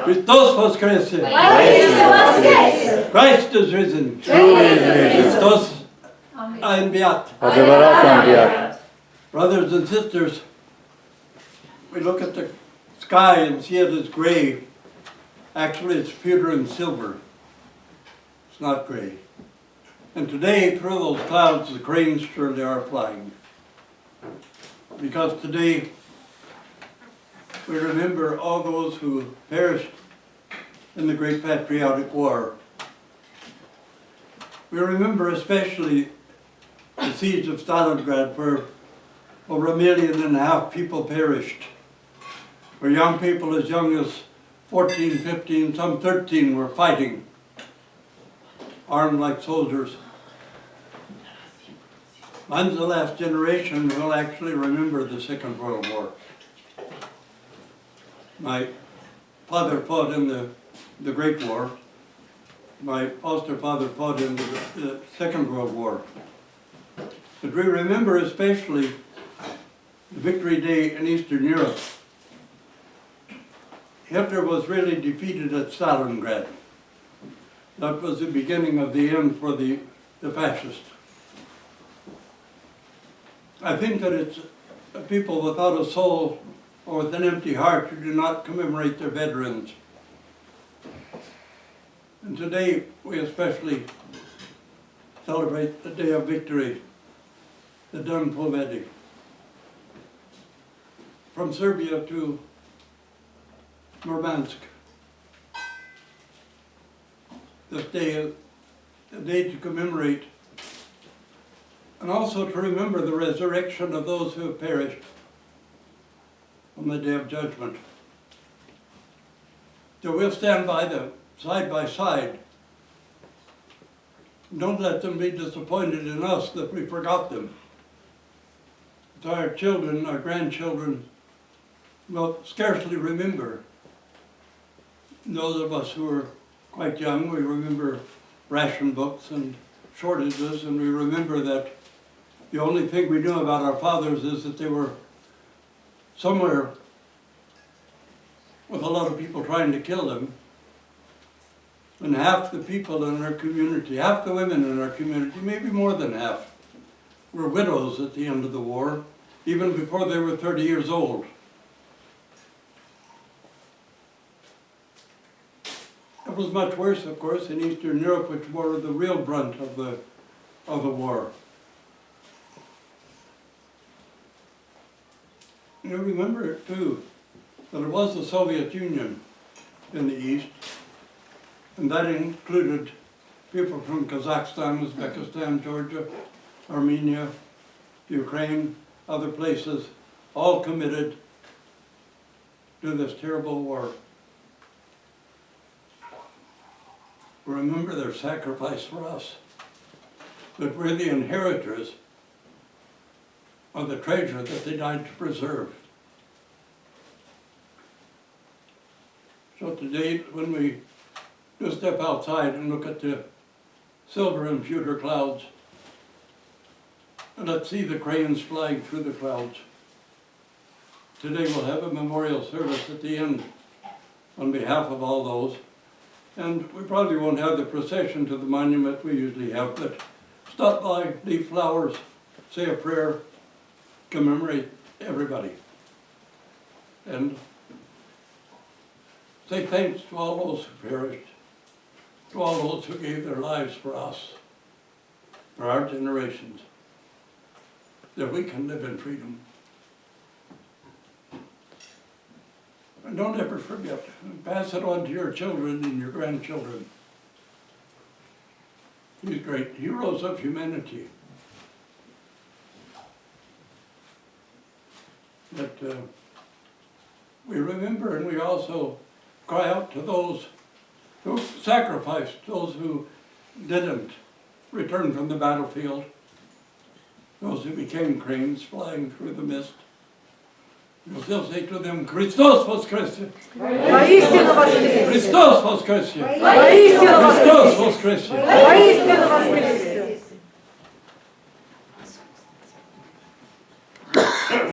Христос воскресе! Christ is risen! Christos einbeat! Brothers and sisters, we look at the sky and see it as gray. Actually, it's pewter and silver. It's not gray. And today, through those clouds, the cranes surely are flying. Because today, we remember all those who perished in the Great Patriotic War. We remember especially the siege of Stalingrad, where over 1.5 million people perished, where young people as young as 14, 15, some 13 were fighting, armed like soldiers. Mine's the last generation who will actually remember the Second World War. My father fought in the Great War. My foster father fought in the Second World War. But we remember especially the Victory Day in Eastern Europe. Hitler was really defeated at Stalingrad. That was the beginning of the end for the fascists. I think that it's people without a soul or with an empty heart who do not commemorate their veterans. And today we especially celebrate the Day of Victory, the Dan Pobedy. From Serbia to Murmansk. This day is a day to commemorate and also to remember the resurrection of those who have perished on the Day of Judgment. So we'll stand by them side by side. Don't let them be disappointed in us that we forgot them. Our children, our grandchildren will scarcely remember. Those of us who are quite young, we remember ration books and shortages, and we remember that the only thing we knew about our fathers is that they were somewhere with a lot of people trying to kill them. And half the people in our community, half the women in our community, maybe more than half, were widows at the end of the war, even before they were 30 years old. It was much worse, of course, in Eastern Europe, which bore the real brunt of the war. You remember, too, that it was the Soviet Union in the East, and that included people from Kazakhstan, Uzbekistan, Georgia, Armenia, Ukraine, other places, all committed to this terrible war. Remember their sacrifice for us, that we're the inheritors of the treasure that they died to preserve. So today, when we do step outside and look at the silver and pewter clouds, and let's see the cranes flying through the clouds. Today we'll have a memorial service at the end on behalf of all those. And we probably won't have the procession to the monument we usually have, but stop by, leave flowers, say a prayer, commemorate everybody. And say thanks to all those who perished, to all those who gave their lives for us, for our generations, that we can live in freedom. And don't ever forget, pass it on to your children and your grandchildren. These great heroes of humanity. That we remember, and we also cry out to those who sacrificed, those who didn't return from the battlefield, those who became cranes flying through the mist. We'll still say to them, Christos воскресе! Christos воскресе! Christos воскресе!